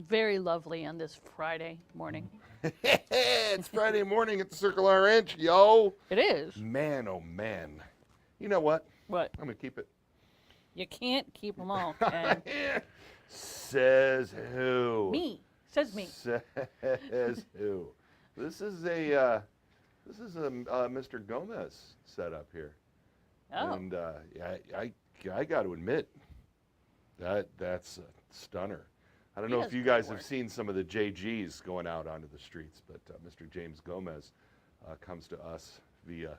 Very lovely on this Friday morning. It's Friday morning at the Circle R Ranch, yo. It is. Man, oh man. You know what? What? I'm gonna keep it. You can't keep them all, Ken. Says who? Me. Says me. Says who? This is a Mr. Gomez setup here. Oh. And I got to admit that's a stunner. I don't He know does if you great guys work. have seen some of the JGs going out onto the streets, but Mr. James Gomez comes to us via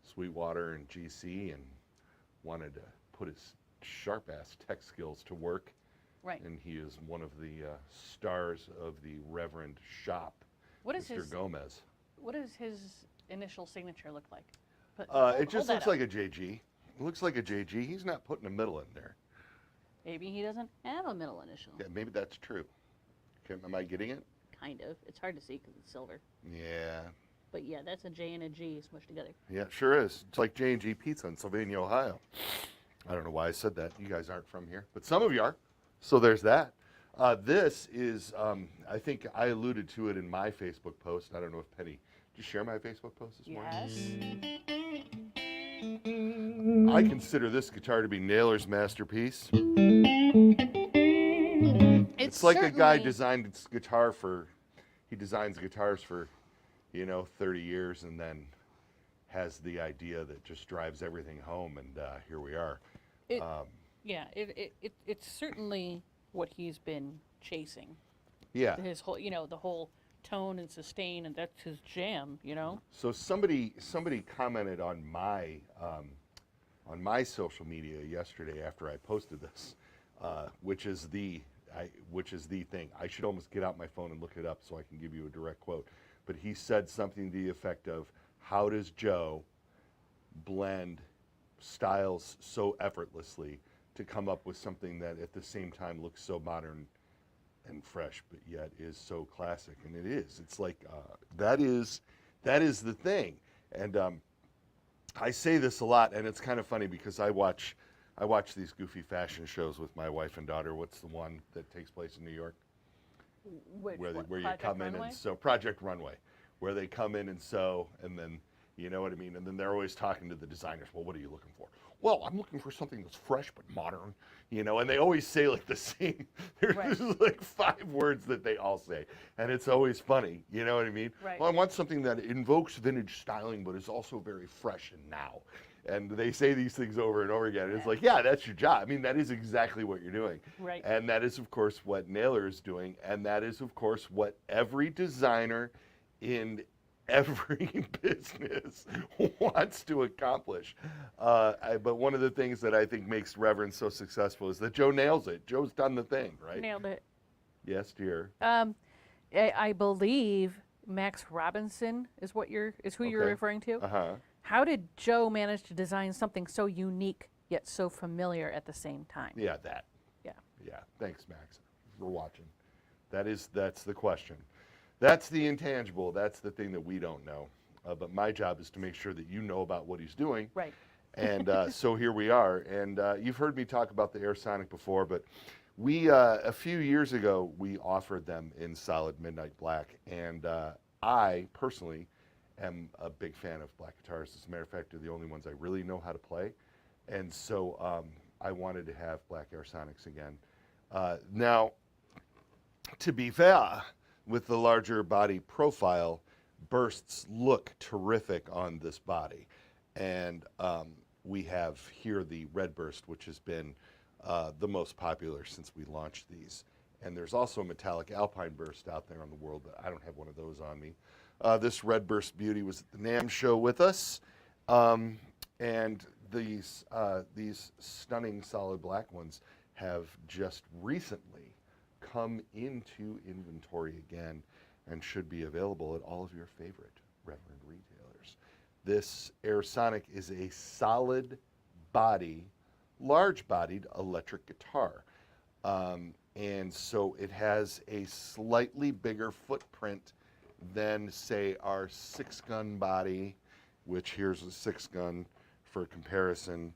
Sweetwater and GC and wanted to put his sharp-ass tech skills to work. Right. And he is one of the stars of the Reverend Shop, What is Mr. his Gomez. What does his initial signature look like? It just looks like a JG. It looks like a JG. He's not putting a middle in there. Maybe he doesn't have a middle initial. Yeah, maybe that's true. Okay, am I getting it? Kind of. It's hard to see because it's silver. Yeah. But yeah, that's a J and a G smushed together. Yeah, it sure is. It's like J&G Pizza in Sylvania, Ohio. I don't know why I said that. You guys aren't from here, but some of you are. So there's that. This is, I think I alluded to it in my Facebook post. I don't know if Penny, did you share my Facebook post this morning? Yes. I consider this guitar to be Naylor's masterpiece. It's like a guy designs guitars for 30 years and then has the idea that just drives everything home, and here we are. It's certainly what he's been chasing. Yeah. His whole, the whole tone and sustain, and that's his jam, So somebody commented on my social media yesterday after I posted this, which is the thing. I should almost get out my phone and look it up so I can give you a direct quote. But he said something to the effect of, "How does Joe blend styles so effortlessly to come up with something that at the same time looks so modern and fresh, but yet is so classic?" And it is. It's like that is the thing. And I say this a lot, and it's kind of funny because I watch these goofy fashion shows with my wife and daughter. What's the one that takes place in New York? Where you come in and sew, Project Runway, where they come in and sew, and then, you know what I mean? And then they're always talking to the designers. Well, what are you looking for? Well, I'm looking for something that's fresh but modern, and they always say like the same, there's like 5 words that they all say, and it's always funny, you know what I mean? Right. Well, I want something that invokes vintage styling but is also very fresh and now. And they say these things over and over again. It's like, yeah, that's your job. I mean, that is exactly what you're doing. Right. And that is, of course, what Naylor is doing. And that is, of course, what every designer in every business wants to accomplish. But one of the things that I think makes Reverend so successful is that Joe nails it. Joe's done the thing, right? Nailed it. Yes, dear. I believe Max Robinson is who you're referring to. Uh-huh. How did Joe manage to design something so unique yet so familiar at the same time? Yeah, that. Yeah. Yeah. Thanks, Max, for watching. That's the question. That's the intangible. That's the thing that we don't know. But my job is to make sure that you know about what he's doing. Right. And so here we are. And you've heard me talk about the Airsonic before, but we a few years ago we offered them in solid midnight black, and I personally am a big fan of black guitars. As a matter of fact, they're the only ones I really know how to play. And so I wanted to have black Airsonics again. Now, to be fair, with the larger body profile, bursts look terrific on this body. And we have here the red burst, which has been the most popular since we launched these. And there's also a metallic alpine burst out there in the world, but I don't have one of those on me. This red burst beauty was at the NAMM show with us, and these stunning solid black ones have just recently come into inventory again and should be available at all of your favorite Reverend retailers. This Airsonic is a solid body, large-bodied electric guitar. And so it has a slightly bigger footprint than, say, our 6-gun body, which here's a 6-gun for comparison.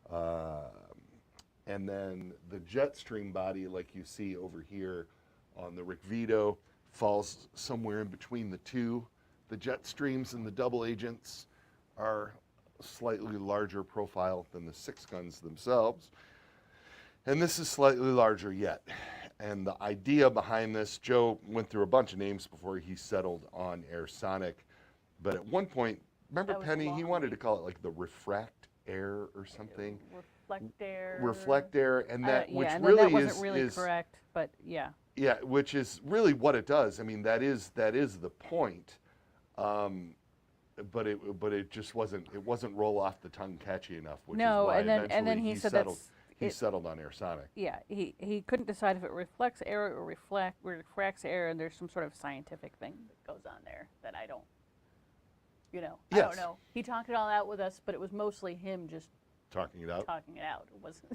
And then the Jetstream body, like you see over here on the Rick Vito falls somewhere in between the two. The Jetstreams and the double agents are slightly larger profile than the 6 guns themselves. And this is slightly larger yet. And the idea behind this, Joe went through a bunch of names before he settled on Airsonic. But at one point, remember Penny, he wanted to call it like the Refract Air or something. Reflect Air. Reflect Air, and that which and really that wasn't is really correct, but yeah. Yeah, which is really what it does. I mean, that is the point. But it just wasn't roll off the tongue catchy enough. Which No, is why and then he said settled. that's He settled on Airsonic. Yeah, he couldn't decide if it reflects air or refracts air, and there's some sort of scientific thing that goes on there that I don't, I don't know. He talked it all out with us, but it was mostly him just talking it out. It wasn't,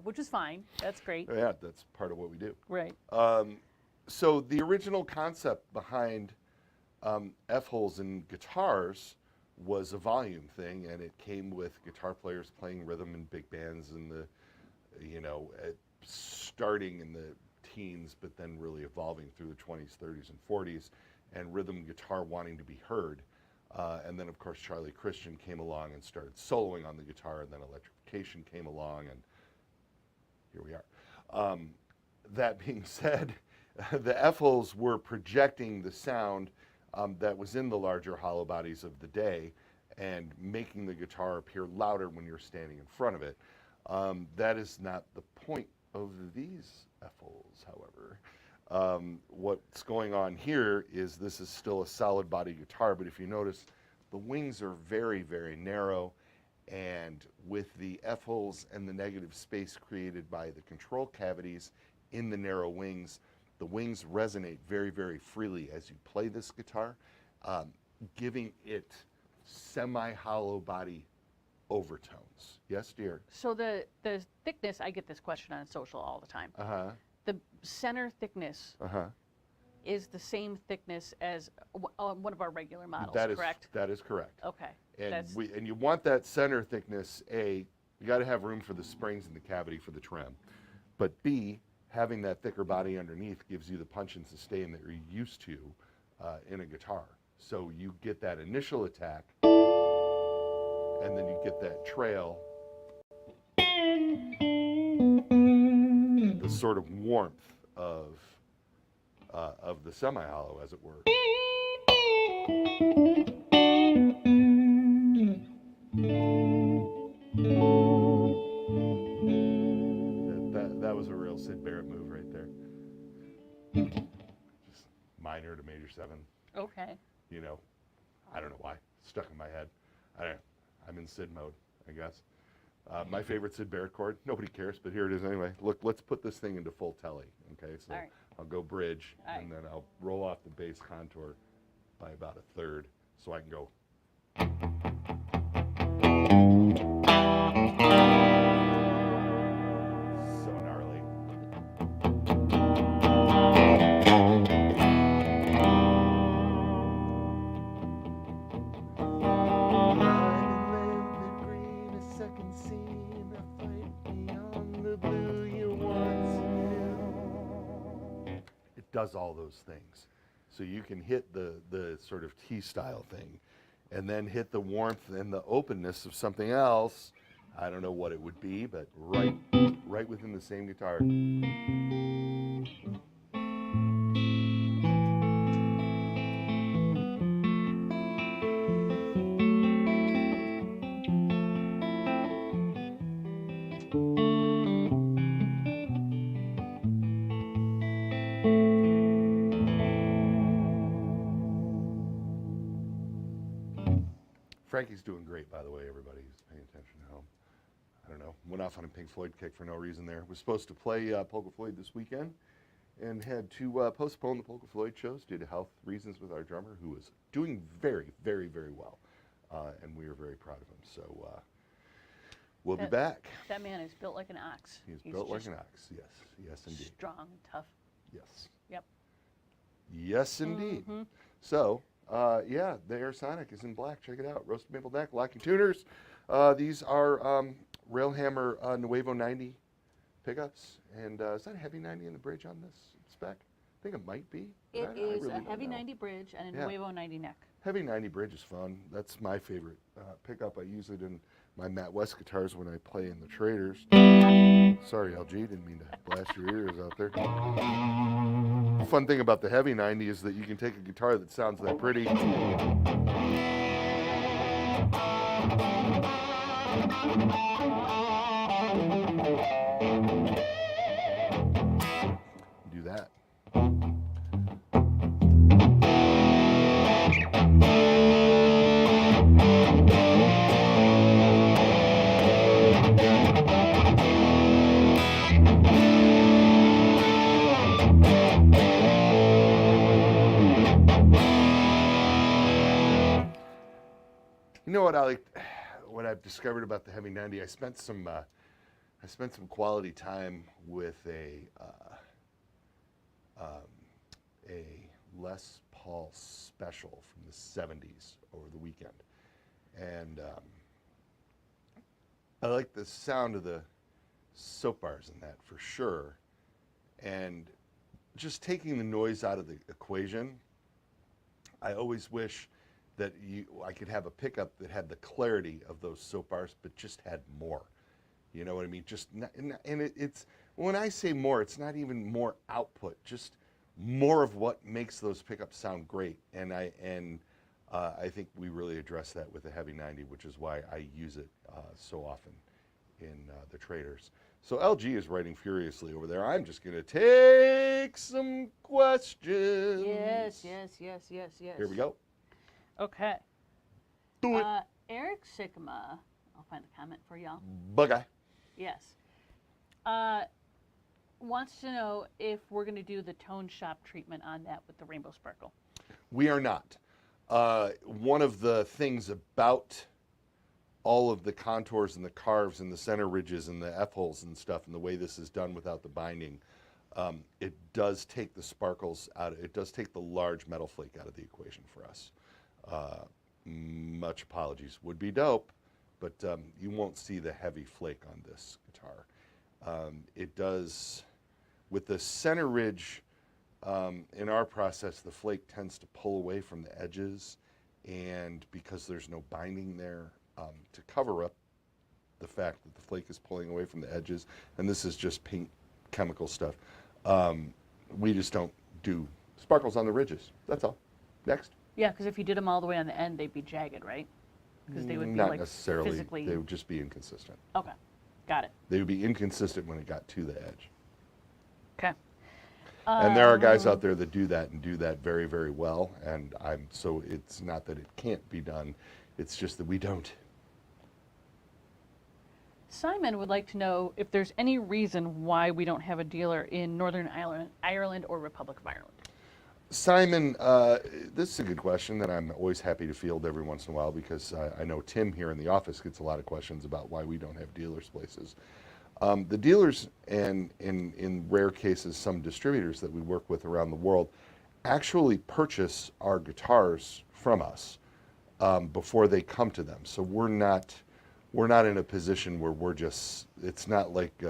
which is fine. That's great. Yeah, that's part of what we do. Right. So the original concept behind F-holes in guitars was a volume thing, and it came with guitar players playing rhythm in big bands in the, starting in the teens, but then really evolving through the 20s, 30s, and 40s, and rhythm guitar wanting to be heard. And then, of course, Charlie Christian came along and started soloing on the guitar, and then electrification came along, and here we are. That being said, the F-holes were projecting the sound that was in the larger hollow bodies of the day and making the guitar appear louder when you're standing in front of it. That is not the point of these F-holes, however. What's going on here is this is still a solid body guitar, but if you notice, the wings are very, very narrow, and with the F-holes and the negative space created by the control cavities in the narrow wings, the wings resonate very, very freely as you play this guitar, giving it semi-hollow body overtones. Yes, dear? So the thickness, I get this question on social all the time. Uh-huh. The center thickness is the same thickness as one of our regular models, correct? That is correct. Okay. And you want that center thickness, A, you got to have room for the springs in the cavity for the trem. But B, having that thicker body underneath gives you the punch and sustain that you're used to in a guitar. So you get that initial attack, and then you get that trail, the sort of warmth of the semi-hollow, as it were. That was a real Sid Barrett move right there. Just minor to major 7. Okay. I don't know why. Stuck in my head. I'm in Sid mode, I guess. My favorite Sid Barrett chord. Nobody cares, but here it is anyway. Look, let's put this thing into full telly. Okay, so right. I'll go bridge, All and then I'll roll off the bass contour by about 1/3, so I can go. So gnarly. It does all those things. So you can hit the sort of T-style thing and then hit the warmth and the openness of something else. I don't know what it would be, but right within the same guitar. Frankie's doing great, by the way, everybody who's paying attention at home. I don't know, went off on a Pink Floyd kick for no reason there. Was supposed to play Polka Floyd this weekend and had to postpone the Polka Floyd shows due to health reasons with our drummer, who was doing very, very, very well. And we were very proud of him. So we'll be back. That man is built like an ox. He's built like an ox, yes. Yes, indeed. Strong and tough. Yes. Yep. Yes, indeed. So, yeah, the Airsonic is in black. Check it out. Roasted maple neck, locking tuners. These are Railhammer Nuevo 90 pickups. And is that a heavy 90 in the bridge on this? spec? I think it might be. It I is really a don't heavy know. 90 bridge and a Yeah. Nuevo 90 neck. Heavy 90 bridge is fun. That's my favorite pickup. I use it in my Matt West guitars when I play in the Traders. Sorry, LG, didn't mean to blast your ears out there. The fun thing about the heavy 90 is that you can take a guitar that sounds that pretty. Do that. You know what what I've discovered about the Heavy 90? I spent some quality time with a Les Paul special from the '70s over the weekend, and I like the sound of the soap bars in that for sure, and just taking the noise out of the equation. I always wish that I could have a pickup that had the clarity of those soap bars, but just had more. You know what I mean? Just it's when I say more, it's not even more output, just more of what makes those pickups sound great. And I think we really address that with the Heavy 90, which is why I use it so often in the Traders. So LG is writing furiously over there. I'm just going to take some questions. Yes. Here we go. Okay. Do it. Eric Sigma, I'll find the comment for y'all. Bug-eye. Yes. Wants to know if we're going to do the tone shop treatment on that with the Rainbow Sparkle. We are not. One of the things about all of the contours and the carves and the center ridges and the F-holes and stuff and the way this is done without the binding, it does take the sparkles out. It does take the large metal flake out of the equation for us. Much apologies. Would be dope, but you won't see the heavy flake on this guitar. It does, with the center ridge, in our process, the flake tends to pull away from the edges, and because there's no binding there, to cover up the fact that the flake is pulling away from the edges, and this is just paint chemical stuff, we just don't do sparkles on the ridges. That's all. Next. Yeah, because if you did them all the way on the end, they'd be jagged, right? Because they would be Not like necessarily. physically. They would just be inconsistent. Okay, got it. They would be inconsistent when it got to the edge. Okay. And there are guys out there that do that and do that very, very well. And so it's not that it can't be done. It's just that we don't. Simon would like to know if there's any reason why we don't have a dealer in Northern Ireland or Republic of Ireland. Simon, this is a good question that I'm always happy to field every once in a while, because I know Tim here in the office gets a lot of questions about why we don't have dealers places. The dealers, and in rare cases some distributors that we work with around the world, actually purchase our guitars from us before they come to them. So we're not in a position where we're just, it's not like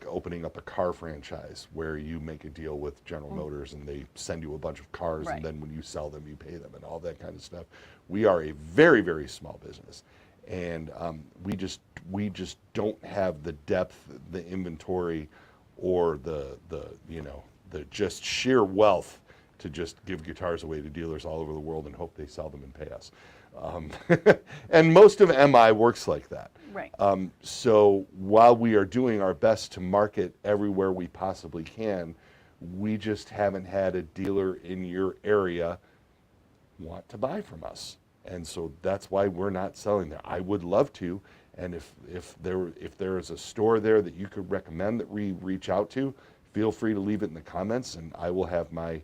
opening up a car franchise where you make a deal with General Motors and they send you a bunch of cars, Right. and then when you sell them, you pay them and all that kind of stuff. We are a very, very small business, and we just don't have the depth, the inventory, or the just sheer wealth to just give guitars away to dealers all over the world and hope they sell them and pay us. And most of MI works like that. Right. So while we are doing our best to market everywhere we possibly can, we just haven't had a dealer in your area want to buy from us. And so that's why we're not selling there. I would love to, and if there is a store there that you could recommend that we reach out to, feel free to leave it in the comments, and I will have my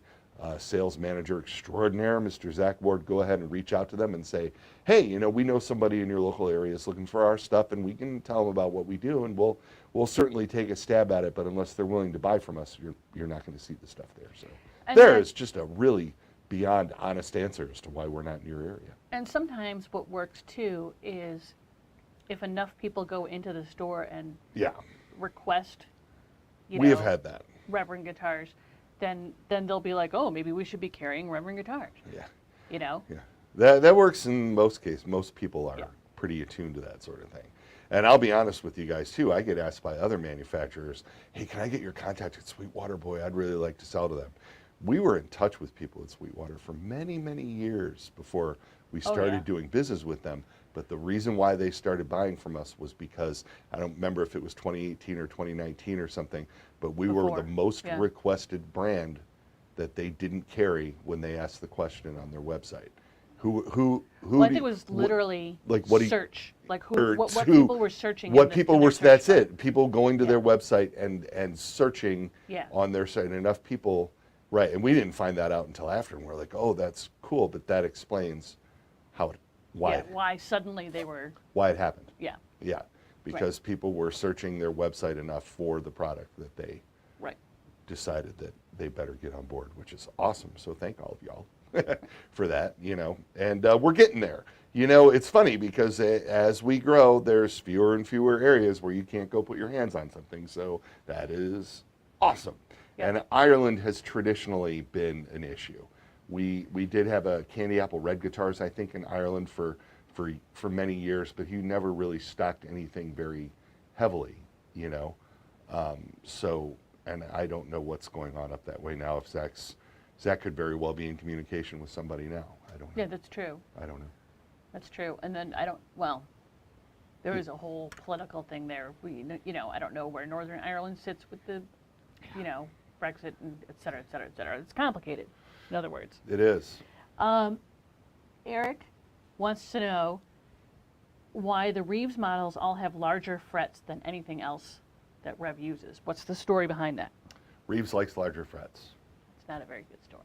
sales manager extraordinaire, Mr. Zach Ward, go ahead and reach out to them and say, hey, we know somebody in your local area is looking for our stuff, and we can tell them about what we do, and we'll certainly take a stab at it. But unless they're willing to buy from us, you're not going to see the stuff there. So there is just a really beyond honest answer as to why we're not in your area. And sometimes what works too is if enough people go into the store and request, We have had that. Reverend guitars, then they'll be like, oh, maybe we should be carrying Reverend guitars. Yeah. Yeah. That works in most cases. Most people are pretty attuned to that sort of thing. And I'll be honest with you guys too. I get asked by other manufacturers, "Hey, can I get your contact at Sweetwater? Boy, I'd really like to sell to them." We were in touch with people at Sweetwater for many, many years before we started doing business with them. But the reason why they started buying from us was because, I don't remember if it was 2018 or 2019 or something, but we were the most requested brand that they didn't carry when they asked the question on their website. Who Well, I think it was literally search. Like what people were searching. What people were, that's it. People going to their website and searching on their site. And enough people, right. And we didn't find that out until after. And we're like, oh, that's cool. But that explains why suddenly they were. Why it happened. Yeah. Yeah. Because people were searching their website enough for the product that they decided that they better get on board, which is awesome. So thank all of y'all for that, and we're getting there. It's funny because as we grow, there's fewer and fewer areas where you can't go put your hands on something. So that is awesome. Yep. And Ireland has traditionally been an issue. We did have a candy apple red guitars, I think, in Ireland for many years, but he never really stocked anything very heavily, so, and I don't know what's going on up that way now. If Zach could very well be in communication with somebody now. I don't know. Yeah, that's true. I don't know. That's true. And then there is a whole political thing there. I don't know where Northern Ireland sits with the, Brexit and et cetera, et cetera, et cetera. It's complicated, in other words. It is. Eric wants to know why the Reeves models all have larger frets than anything else that Rev uses. What's the story behind that? Reeves likes larger frets. It's not a very good story.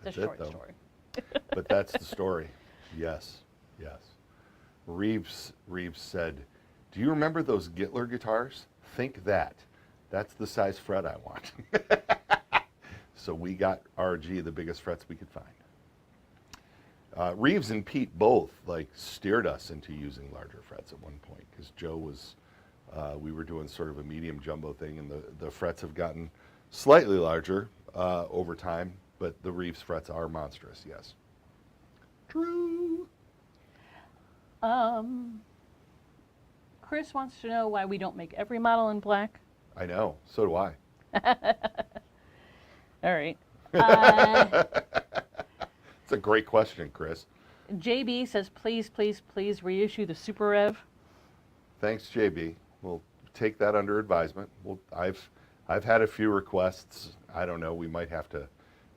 It's a short story. But that's the story. Yes. Reeves said, "Do you remember those Gittler guitars? Think that. That's the size fret I want." So we got RG, the biggest frets we could find. Reeves and Pete both steered us into using larger frets at one point because Joe was, we were doing sort of a medium jumbo thing, and the frets have gotten slightly larger over time, but the Reeves frets are monstrous. Yes. True. Chris wants to know why we don't make every model in black. I know. So do I. All right. It's a great question, Chris. JB says, please, please, please reissue the Super Rev. Thanks, JB. We'll take that under advisement. I've had a few requests. I don't know. We might have to,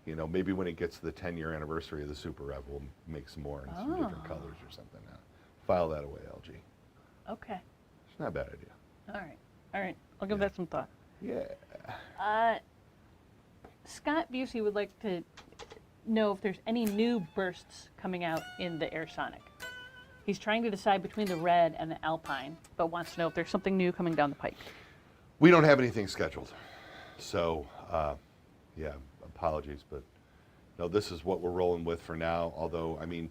maybe when it gets to the 10-year anniversary of the Super Rev, we'll make some more in some different colors or something. File that away, LG. Okay. It's not a bad idea. All right. I'll give that some thought. Yeah. Scott Busey would like to know if there's any new bursts coming out in the Airsonic. He's trying to decide between the Red and the Alpine, but wants to know if there's something new coming down the pike. We don't have anything scheduled. So, apologies, but no, this is what we're rolling with for now. Although, the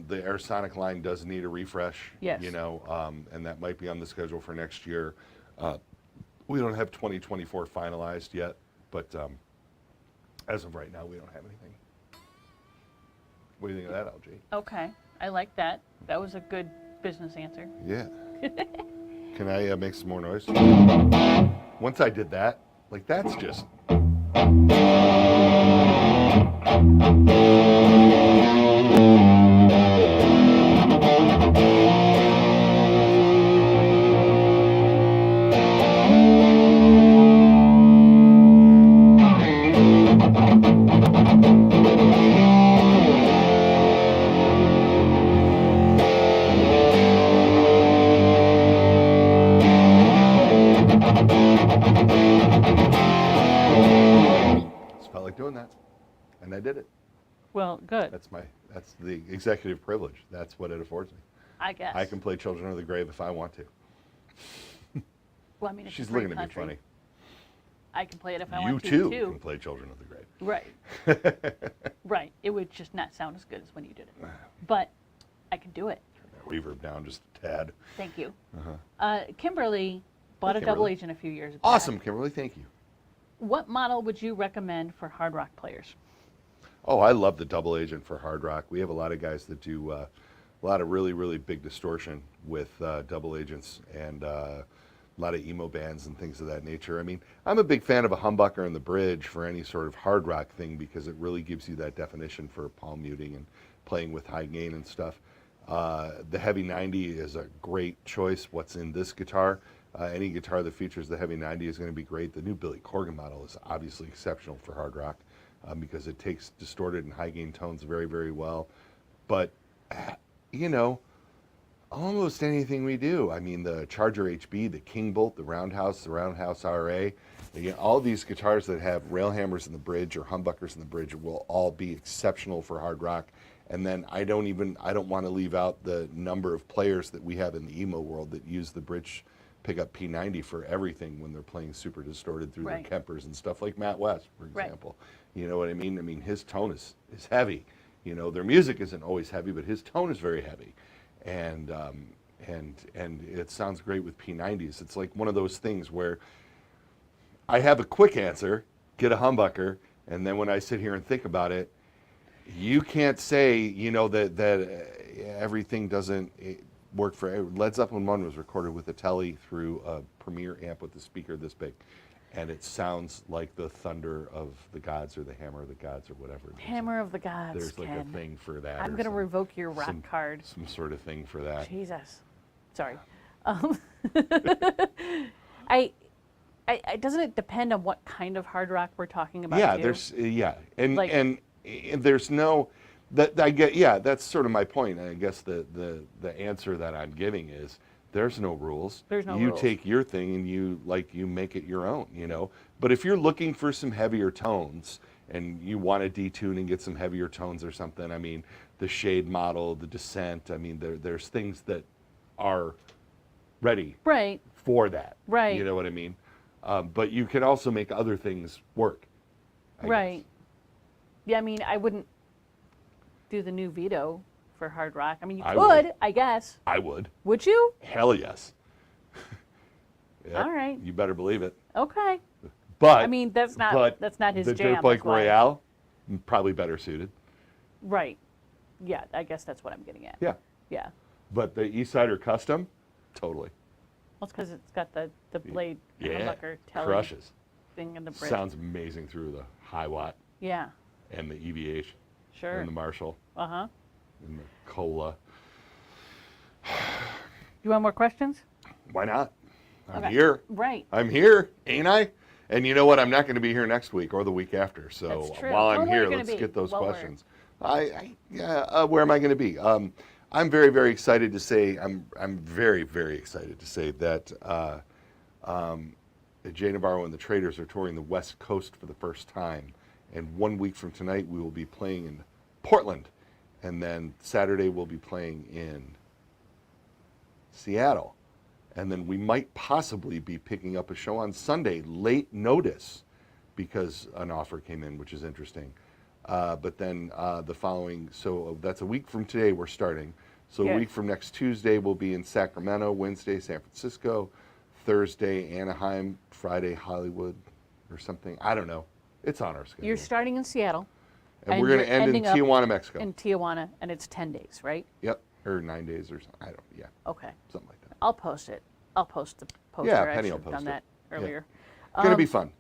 Airsonic line does need a refresh. Yes. And that might be on the schedule for next year. We don't have 2024 finalized yet, but as of right now, we don't have anything. What do you think of that, LG? Okay, I like that. That was a good business answer. Yeah. Can I make some more noise? Once I did that, that's just... felt like doing that, and I did it. Well, good. That's the executive privilege. That's what it affords me. I guess. I can play Children of the Grave if I want to. Well, it's She's a great looking at me country. funny. I can play it if I want to, You too can play Children of the Grave. Right. Right. It would just not sound as good as when you did it. But I can do it. Turn that reverb down just a tad. Thank you. Kimberly Bought Hey, a double Kimberly. agent a few years back. Awesome, Kimberly. Thank you. What model would you recommend for hard rock players? Oh, I love the double agent for hard rock. We have a lot of guys that do a lot of really, really big distortion with double agents and a lot of emo bands and things of that nature. I mean, I'm a big fan of a humbucker in the bridge for any sort of hard rock thing because it really gives you that definition for palm muting and playing with high gain and stuff. The Heavy 90 is a great choice. What's in this guitar? Any guitar that features the Heavy 90 is going to be great. The new Billy Corgan model is obviously exceptional for hard rock because it takes distorted and high gain tones very, very well. But, you know, almost anything we do. I mean, the Charger HB, the King Bolt, the Roundhouse RA, again, all these guitars that have rail hammers in the bridge or humbuckers in the bridge will all be exceptional for hard rock. And then I don't want to leave out the number of players that we have in the emo world that use the bridge pickup P90 for everything when they're playing super distorted through Right. their Kempers and stuff, like Matt West, for Right. example. You know what I mean? I mean, his tone is heavy. You know, their music isn't always heavy, but his tone is very heavy. And it sounds great with P90s. It's like one of those things where I have a quick answer, get a humbucker, and then when I sit here and think about it, you can't say, you know, that everything doesn't work for. Led Zeppelin 1 was recorded with a Tele through a Premier amp with a speaker this big, and it sounds like the thunder of the gods or the hammer of the gods or whatever. Hammer of the Gods. There's like Ken. a thing for that. I'm or going to some- revoke your rock some- card. Some sort of thing for that. Jesus. Sorry. Doesn't it depend on what kind of hard rock we're talking about? Yeah, too? there's and Like- and there's no that I get. Yeah, that's sort of my point. And I guess the answer that I'm giving is there's no rules. There's no you rules. take your thing and you make it your own, you know. But if you're looking for some heavier tones and you want to detune and get some heavier tones or something, I mean, the Shade model, the Descent, I mean, there's things that are ready Right. for that. Right. You know what I mean? But you can also make other things work. I Right. guess. Yeah, I mean, I wouldn't do the new Vito for hard rock. I mean, you I could, would. I guess. I would. Would you? Hell yes. Yep, All right. You better believe it. Okay. But I mean, that's not his the jam. Dirt Bike that's why. Royale, probably better suited. Right. Yeah, I guess that's what I'm getting at. Yeah. Yeah. But the Eastsider Custom, totally. Well, it's because it's got the blade Yeah. humbucker telly Crushes. thing in the bridge. Sounds amazing through the high watt Yeah. and the EVH Sure. and the Marshall Uh-huh. and the Cola. You want more questions? Why not? I'm Okay. here. Right. I'm here, ain't I? And you know what? I'm not going to be here next week or the week after. So That's true. while I'm Well, where are here, you gonna let's be? get those Well, where? questions. Where am I going to be? I'm very, very excited to say. I'm very, very excited to say that Jay Navarro and the Traders are touring the West Coast for the first time. And 1 week from tonight, we will be playing in Portland, and then Saturday we'll be playing in Seattle. And then we might possibly be picking up a show on Sunday, late notice, because an offer came in, which is interesting. But then the following, so that's a week from today we're starting. So Yeah. a week from next Tuesday we'll be in Sacramento, Wednesday San Francisco, Thursday Anaheim, Friday Hollywood or something. I don't know. It's on our schedule. You're starting in Seattle. and we're going to you're end in ending up Tijuana, Mexico. In Tijuana, and it's 10 days, right? Yep, or 9 days or something. I don't, yeah, Okay. something like that. I'll post it. I'll post the poster. Yeah, I Penny should will have post done it. that Yeah. earlier. Going to be fun.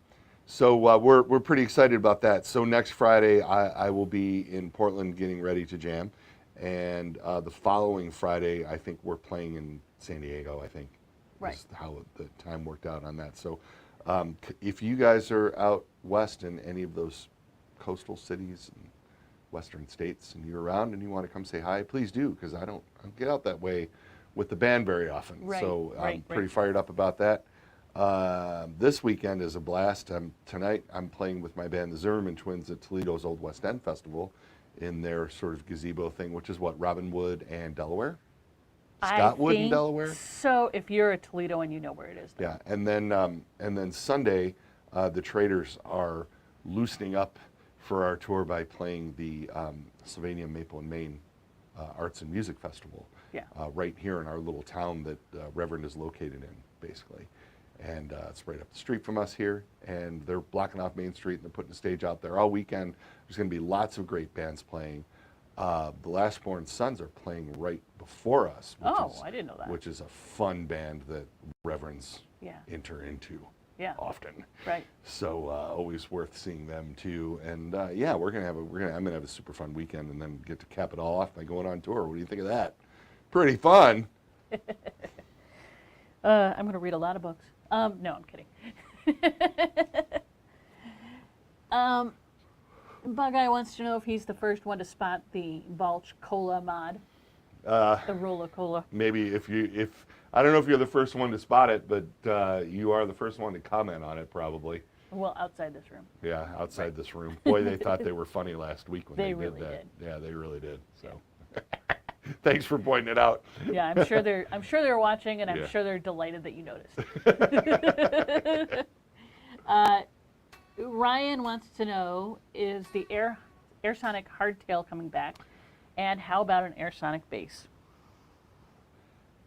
So we're pretty excited about that. So next Friday I will be in Portland getting ready to jam, and the following Friday I think we're playing in San Diego. I think Right. is how the time worked out on that. So if you guys are out west in any of those coastal cities and western states and you're around and you want to come say hi, please do, because I don't get out that way with the band very often. Right, So I'm right, pretty right. fired up about that. This weekend is a blast. Tonight I'm playing with my band, the Zimmerman Twins, at Toledo's Old West End Festival in their sort of gazebo thing, which is what, Robin Wood and Delaware? Scott Wood and Delaware? So if you're a Toledo and you know where it is. Then. Yeah, and then Sunday, the Traders are loosening up for our tour by playing the Sylvania Maple and Maine Arts and Music Festival. Yeah. Right here in our little town that Reverend is located in, basically. and it's right up the street from us here, and they're blocking off Main Street, and they're putting a stage out there all weekend. There's going to be lots of great bands playing. The Last Born Sons are playing right before us, I didn't know that. which is a fun band that reverends Yeah. enter into Yeah. often. Right. So always worth seeing them too. And I'm gonna have a super fun weekend, and then get to cap it all off by going on tour. What do you think of that? Pretty fun. I'm going to read a lot of books. No, I'm kidding. Bug-Eye wants to know if he's the first one to spot the Balch Cola mod, the Rolla Cola. Maybe if I don't know if you're the first one to spot it, but you are the first one to comment on it, probably. Well, outside this room. Yeah, outside this room. Boy, they thought they were funny last week when they really did that. did. Yeah, they really did. So, thanks for pointing it out. Yeah, I'm sure they're watching, and I'm Yeah. sure they're delighted that you noticed. Ryan wants to know, is the Airsonic hardtail coming back, and how about an Airsonic bass?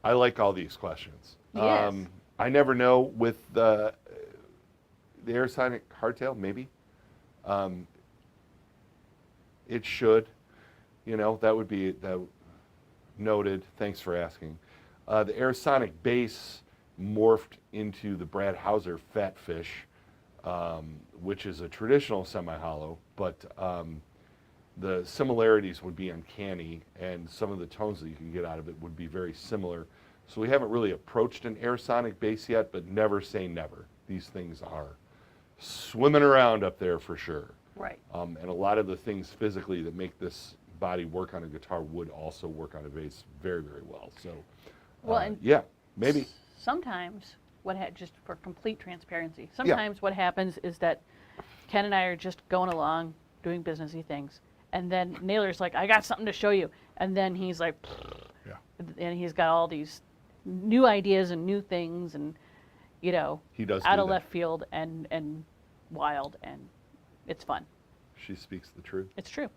I like all these questions. Yes. I never know with the Airsonic hardtail, maybe. It should. That would be noted. Thanks for asking. The Airsonic bass morphed into the Brad Hauser Fat Fish, which is a traditional semi-hollow, but the similarities would be uncanny, and some of the tones that you can get out of it would be very similar. So we haven't really approached an Airsonic bass yet, but never say never. These things are swimming around up there for sure. Right. And a lot of the things physically that make this body work on a guitar would also work on a bass very, very well. So, yeah, maybe. Sometimes, just for complete transparency, sometimes what happens is that Ken and I are just going along, doing businessy things, and then Naylor's like, I got something to show you. And then he's like, Yeah. and he's got all these new ideas and new things, and, He does out do of that. left field and wild, and it's fun. She speaks the truth. It's true.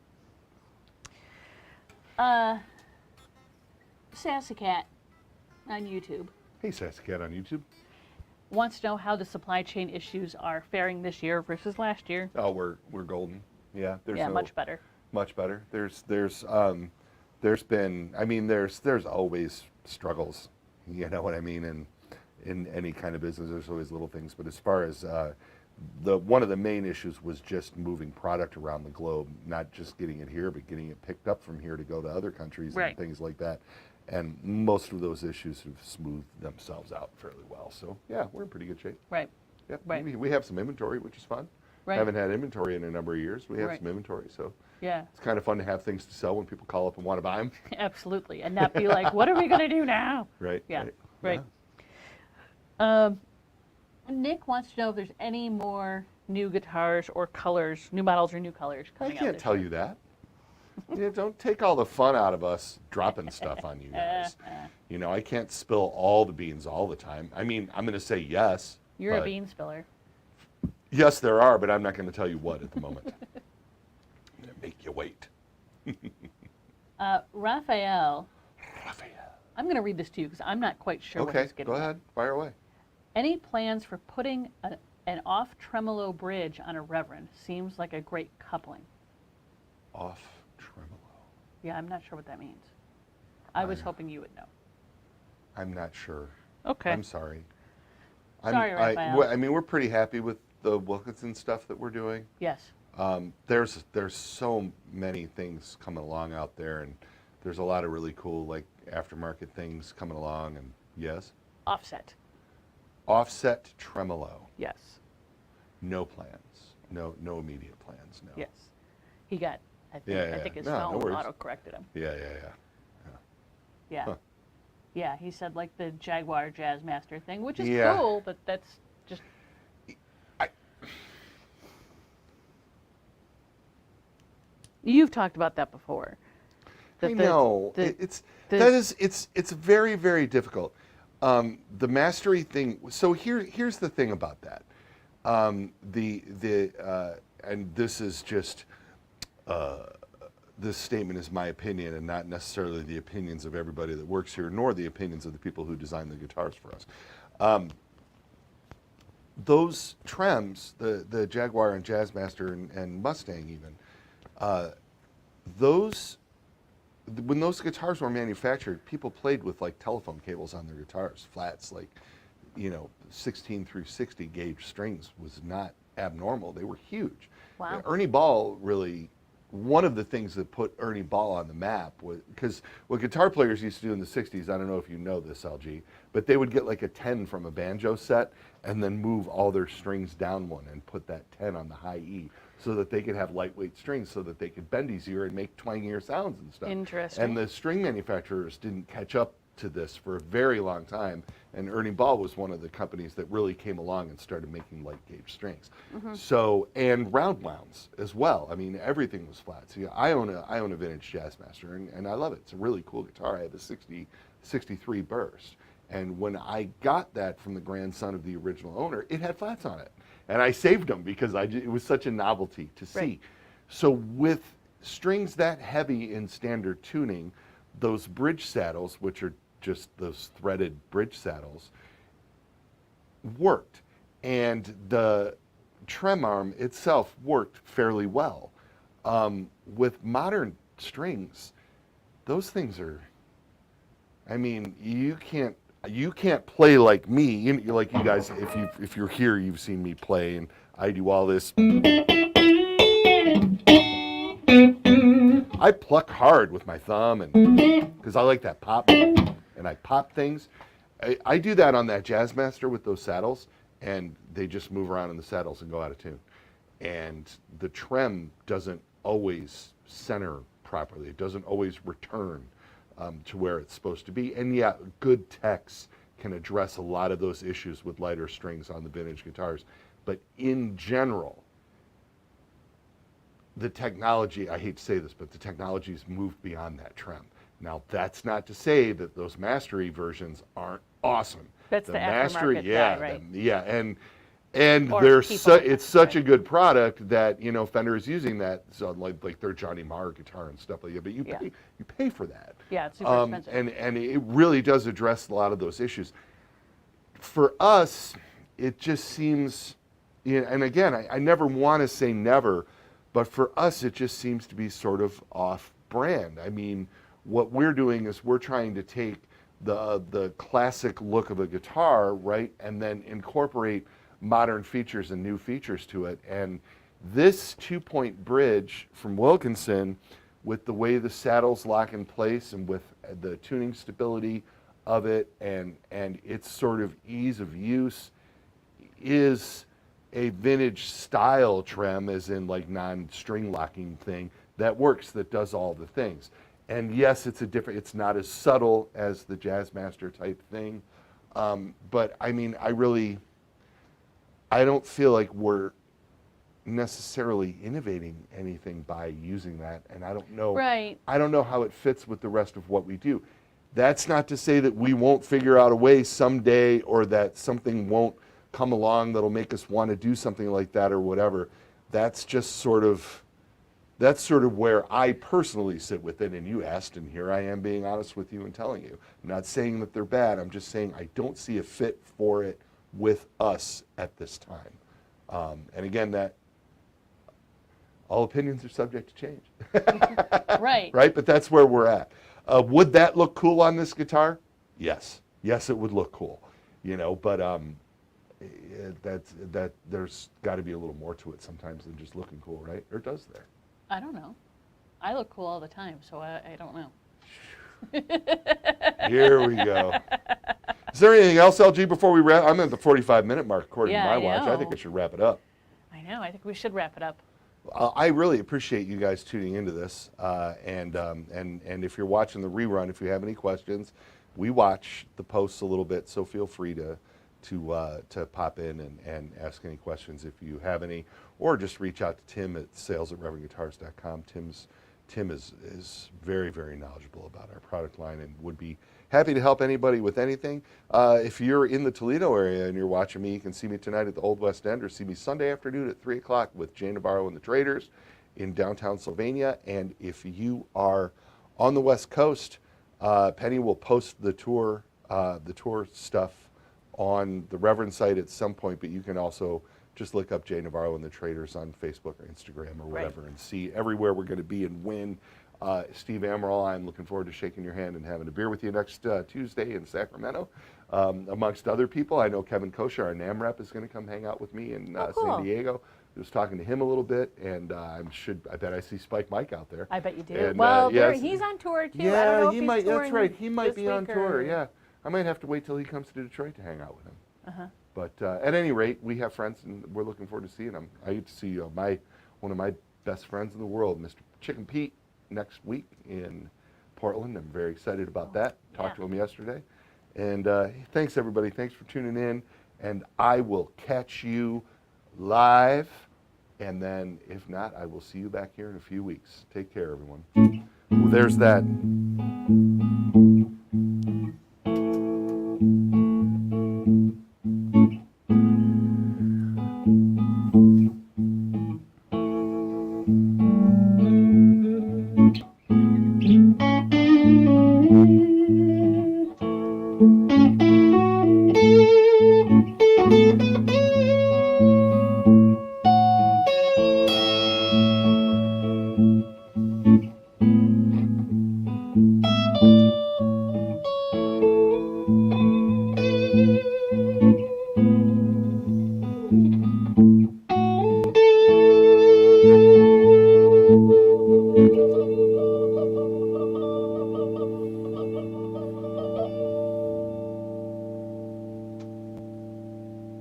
Sassy Cat on YouTube Hey, Sassy Cat on YouTube. wants to know how the supply chain issues are faring this year versus last year. Oh, we're golden. Yeah, Much better. Much better. There's been, there's always struggles. You know what I mean? In any kind of business, there's always little things. But as far as one of the main issues was just moving product around the globe, not just getting it here, but getting it picked up from here to go to other countries Right. and things like that. And most of those issues have smoothed themselves out fairly well. So yeah, we're in pretty good shape. Right. Yep. Right. We have some inventory, which is fun. Right. Haven't had inventory in a number of years. We have Right. some inventory, so Yeah, it's kind of fun to have things to sell when people call up and want to buy them. absolutely. And not be like, what are we going to do now? Right. Yeah, Right. right. Nick wants to know if there's any more new guitars or colors, new models or new colors I coming out can't this tell year. you that. Don't take all the fun out of us dropping stuff on you guys. I can't spill all the beans all the time. I'm going to say yes. You're a but- bean spiller. Yes, there are, but I'm not going to tell you what at the moment. I'm going to make you wait. Raphael, Raphael. I'm going to read this to you because I'm not quite sure what Okay, he's getting go at. ahead. Fire away. Any plans for putting an off tremolo bridge on a Reverend? Seems like a great coupling. Off tremolo. Yeah, I'm not sure what that means. I was hoping you would know. I'm not sure. Okay. I'm sorry. Sorry, Raphael. We're pretty happy with the Wilkinson stuff that we're doing. Yes. There's so many things coming along out there, and there's a lot of really cool aftermarket things coming along. And yes, Offset. offset tremolo. Yes. No plans. No immediate plans. No. Yes. He got. I think his No phone worries. auto corrected him. Yeah. Yeah. Huh. Yeah. He said like the Jaguar Jazzmaster thing, which is Yeah. cool, but that's just. You've talked about that before. I know. It's very, very difficult. The mastery thing. So here's the thing about that. And this is just this statement is my opinion and not necessarily the opinions of everybody that works here, nor the opinions of the people who design the guitars for us. those trems, the Jaguar and Jazzmaster and Mustang even, those when those guitars were manufactured, people played with like telephone cables on their guitars, flats, like 16 through 60 gauge strings was not abnormal. They were huge. Wow. Ernie Ball really, one of the things that put Ernie Ball on the map was because what guitar players used to do in the 60s, I don't know if you know this, LG, but they would get like a 10 from a banjo set and then move all their strings down one and put that 10 on the high E so that they could have lightweight strings so that they could bend easier and make twangier sounds and stuff. Interesting. And the string manufacturers didn't catch up to this for a very long time, and Ernie Ball was one of the companies that really came along and started making light gauge strings. So, and round wounds as well. I mean, everything was flat. So I own a vintage Jazzmaster, and I love it. It's a really cool guitar. I have a 63 burst. And when I got that from the grandson of the original owner, it had flats on it. And I saved them because it was such a novelty to see. Right. So with strings that heavy in standard tuning, those bridge saddles, which are just those threaded bridge saddles, worked. And the trem arm itself worked fairly well. With modern strings, those things are, I mean, you can't play like me. Like you guys, if you're here, you've seen me play, and I do all this. I pluck hard with my thumb, and because I like that pop, and I pop things. I do that on that Jazzmaster with those saddles, and they just move around in the saddles and go out of tune. And the trem doesn't always center properly. It doesn't always return to where it's supposed to be. And yeah, good techs can address a lot of those issues with lighter strings on the vintage guitars. But in general, the technology, I hate to say this, but the technology's moved beyond that trem. Now, that's not to say that those Mastery versions aren't awesome. That's the aftermarket yeah, guy, right? And Or they're people, it's such right. a good product that Fender is using that, so like their Johnny Marr guitar and stuff like that. But you pay for that. Yeah, it's super expensive. And it really does address a lot of those issues. For us, it just seems, and again, I never want to say never, but for us, it just seems to be sort of off-brand. I mean, what we're doing is we're trying to take the classic look of a guitar, right, and then incorporate modern features and new features to it. And this 2-point bridge from Wilkinson, with the way the saddles lock in place and with the tuning stability of it and its sort of ease of use, is a vintage style trem, as in like non-string locking thing that works, that does all the things. And yes, it's not as subtle as the Jazzmaster type thing, but I mean, I don't feel like we're necessarily innovating anything by using that, and I don't know. Right. I don't know how it fits with the rest of what we do. That's not to say that we won't figure out a way someday, or that something won't come along that'll make us want to do something like that or whatever. That's sort of where I personally sit with it. And you asked, and here I am being honest with you and telling you. I'm not saying that they're bad. I'm just saying I don't see a fit for it with us at this time. And again, that all opinions are subject to change. Right. Right? But that's where we're at. Would that look cool on this guitar? Yes. Yes, it would look cool. But there's got to be a little more to it sometimes than just looking cool, right? Or does there? I don't know. I look cool all the time, so I don't know. Here we go. Is there anything else, LG, before we wrap? I'm at the 45-minute mark according to my watch. I think I should wrap it up. I know. I think we should wrap it up. I really appreciate you guys tuning into this, and if you're watching the rerun, if you have any questions, we watch the posts a little bit, so feel free to pop in and ask any questions if you have any, or just reach out to Tim at sales@reverendguitars.com. Tim is very, very knowledgeable about our product line and would be happy to help anybody with anything. If you're in the Toledo area and you're watching me, you can see me tonight at the Old West End, or see me Sunday afternoon at 3 o'clock with Jay Navarro and the Traders in downtown Sylvania. And if you are on the West Coast, Penny will post the tour stuff on the Reverend site at some point, but you can also just look up Jay Navarro and the Traders on Facebook or Instagram or whatever and see everywhere we're going to be and when. Steve Amaral, I'm looking forward to shaking your hand and having a beer with you next Tuesday in Sacramento. Amongst other people, I know Kevin Kosher, our NAM rep, is going to come hang out with me in cool. San Diego. I was talking to him a little bit, and I bet I see Spike Mike out there. I bet you do. And, well, yes. he's on tour too. Yeah, I don't know if he he's might. touring That's right. He might this be on week tour. or- Yeah, I might have to wait till he comes to Detroit to hang out with him. Uh-huh. But at any rate, we have friends, and we're looking forward to seeing them. I get to see one of my best friends in the world, Mr. Chicken Pete, next week in Portland. I'm very excited about that. Talked to him yesterday. And thanks, everybody. Thanks for tuning in. And I will catch you live. And then, if not, I will see you back here in a few weeks. Take care, everyone. Well, there's that